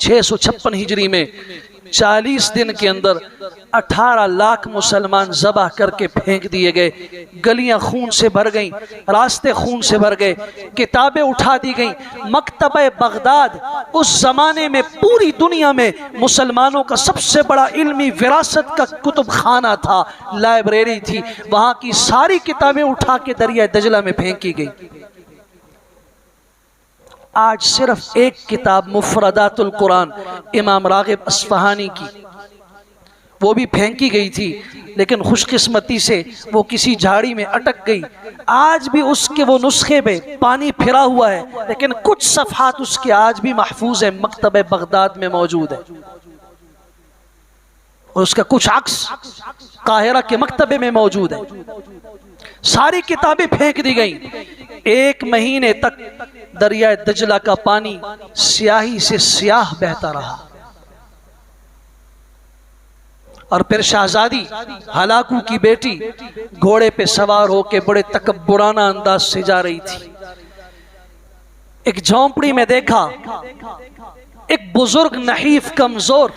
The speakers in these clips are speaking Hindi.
656 हिजरी में 40 दिन के अंदर 18 लाख मुसलमान ज़बह करके फेंक दिए गए। गलियां खून से भर गईं, रास्ते खून से भर गए, किताबें उठा दी गईं। मकतबे बगदाद उस ज़माने में पूरी दुनिया में मुसलमानों का सबसे बड़ा इल्मी विरासत का कुतुब खाना था, लाइब्रेरी थी। वहाँ की सारी किताबें उठा के दरिया दजला में फेंकी गई। आज सिर्फ एक किताब मुफरदातुल कुरान इमाम रागिब अस्फहानी की, वो भी फेंकी गई थी, लेकिन खुशकिस्मती से वो किसी झाड़ी में अटक गई। आज भी उसके वो नुस्खे में पानी फिरा हुआ है, लेकिन कुछ सफ़हात उसके आज भी महफूज है, मकतबे बगदाद में मौजूद है। और उसका कुछ अक्स काहिरा के मकतबे में मौजूद है। सारी किताबें फेंक दी गई। 1 महीने तक दरिया दजला का पानी स्याही से स्याह बहता रहा। और फिर शहजादी हलाकू की बेटी घोड़े पे सवार होके बड़े तकब्बुराना अंदाज से जा रही थी। एक झोंपड़ी में देखा एक बुजुर्ग नहीफ कमजोर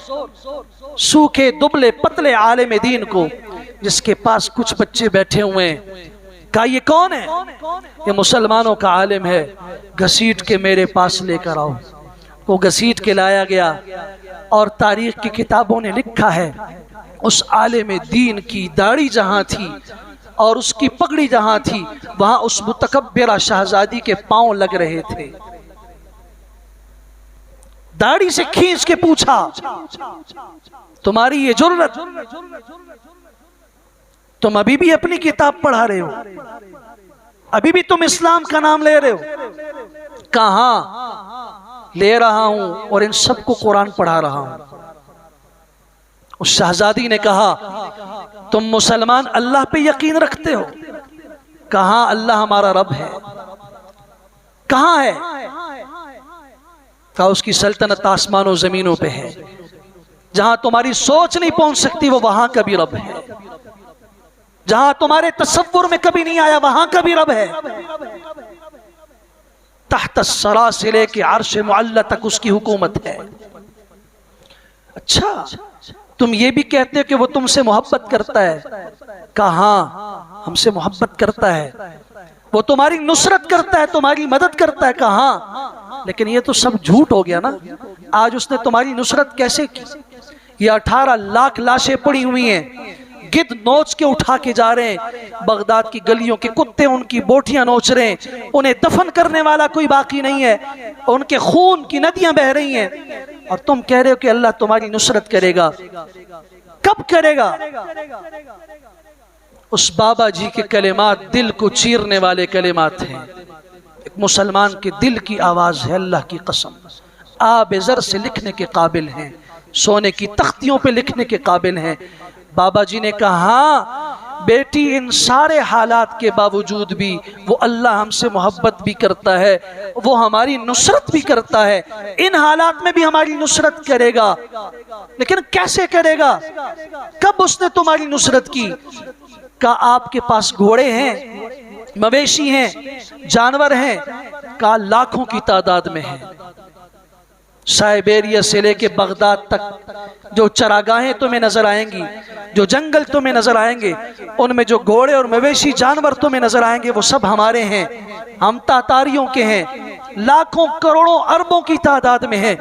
सूखे दुबले पतले आलिम दीन को, जिसके पास कुछ बच्चे बैठे हुए हैं। कहा ये कौन है? ये मुसलमानों का आलिम है, घसीट के मेरे पास लेकर आओ। वो घसीट के लाया गया और तारीख की किताबों ने लिखा है उस आलिम दीन की दाढ़ी जहां थी और उसकी पगड़ी जहां थी, वहां उस मुतकब्बिरा शहजादी के पांव लग रहे थे। दाढ़ी से खींच के पूछा, तुम्हारी ये जुर्रत, तुम अभी भी अपनी किताब पढ़ा रहे हो? अभी भी तुम इस्लाम का नाम ले रहे हो? कहां? ले रहा हूं और इन सबको कुरान पढ़ा रहा हूं। उस शहजादी ने कहा, तुम मुसलमान अल्लाह पे यकीन रखते हो? कहा अल्लाह हमारा रब है। कहां है? कहा उसकी सल्तनत आसमानों जमीनों पे है, जहां तुम्हारी सोच नहीं पहुंच सकती वो वहां का भी रब है, जहां तुम्हारे तसव्वुर में कभी नहीं आया वहां का भी रब है। तहत सरा से लेके अर्श मुअल्ला तक उसकी हुकूमत है। अच्छा, तुम ये भी कहते हो कि वो तुमसे मोहब्बत करता है? कहा हमसे मोहब्बत करता है, वो तुम्हारी नुसरत करता है, तुम्हारी मदद करता है। कहा, लेकिन ये तो सब झूठ हो गया ना। आज उसने तुम्हारी नुसरत कैसे की? ये 18 लाख लाशें पड़ी हुई हैं, गिद्ध नोच के उठा के जा रहे हैं। बगदाद की गलियों के कुत्ते उनकी बोटियां नोच रहे हैं, उन्हें दफन करने वाला कोई बाकी नहीं है, उनके खून की नदियां बह रही हैं। और तुम कह रहे हो कि अल्लाह तुम्हारी नुसरत करेगा। कब करेगा? उस बाबा जी के कलेमात दिल को चीरने वाले कलेमात हैं। एक मुसलमान के दिल की आवाज है, अल्लाह की कसम आबेज़र से लिखने के काबिल हैं, सोने की तख्तियों पे लिखने के काबिल हैं। बाबा जी ने कहा, बेटी इन सारे हालात के बावजूद भी वो अल्लाह हमसे मोहब्बत भी करता है, वो हमारी नुसरत भी करता है, इन हालात में भी हमारी नुसरत करेगा। लेकिन कैसे करेगा? कब उसने तुम्हारी नुसरत की? का आपके पास घोड़े हैं, मवेशी हैं, जानवर हैं? का लाखों की तादाद में है। साइबेरिया से लेके बगदाद तक जो चरागाहें तुम्हें नजर आएंगी, जो जंगल तुम्हें नजर आएंगे, उनमें जो घोड़े और मवेशी जानवर तुम्हें नजर आएंगे, वो सब हमारे हैं, हम तातारियों के हैं। लाखों करोड़ों अरबों की तादाद में है।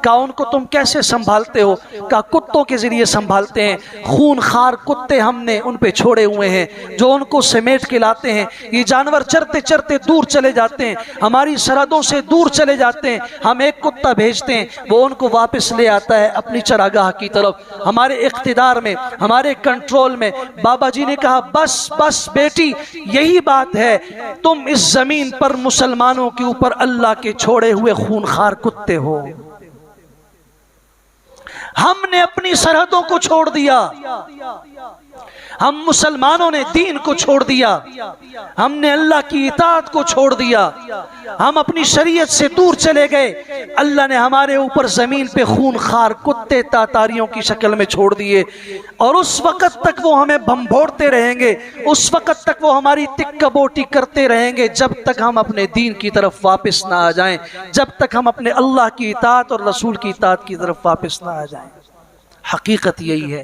का उनको तुम कैसे संभालते हो? का कुत्तों के जरिए संभालते हैं। खूनखार कुत्ते हमने उन पे छोड़े हुए हैं जो उनको समेट के लाते हैं। ये जानवर चरते चरते दूर चले जाते हैं, हमारी सरहदों से दूर चले जाते हैं। हम एक कुत्ता भेजते हैं, वो उनको वापस ले आता है अपनी चरागाह की तरफ, हमारे इख्तिदार में, हमारे कंट्रोल में। बाबा जी ने कहा, बस बस बेटी, यही बात है, तुम इस जमीन पर मुसलमानों के ऊपर अल्लाह के छोड़े हुए खूनखार कुत्ते हो। हमने अपनी सरहदों को छोड़ दिया, हम मुसलमानों ने दीन को छोड़ दिया, हमने अल्लाह की इताअत को छोड़ दिया, हम अपनी शरीयत से दूर चले गए। अल्लाह ने हमारे ऊपर जमीन पे खून खार कुत्ते तातारियों की शक्ल में छोड़ दिए, और उस वक़्त तक वो हमें भंभोड़ते रहेंगे, उस वक़्त तक वो हमारी तिक्का बोटी करते रहेंगे, जब तक हम अपने दीन की तरफ वापस ना आ जाएं, जब तक हम अपने अल्लाह की इताअत और रसूल की इताअत की तरफ वापस ना आ जाएं। हकीकत यही है।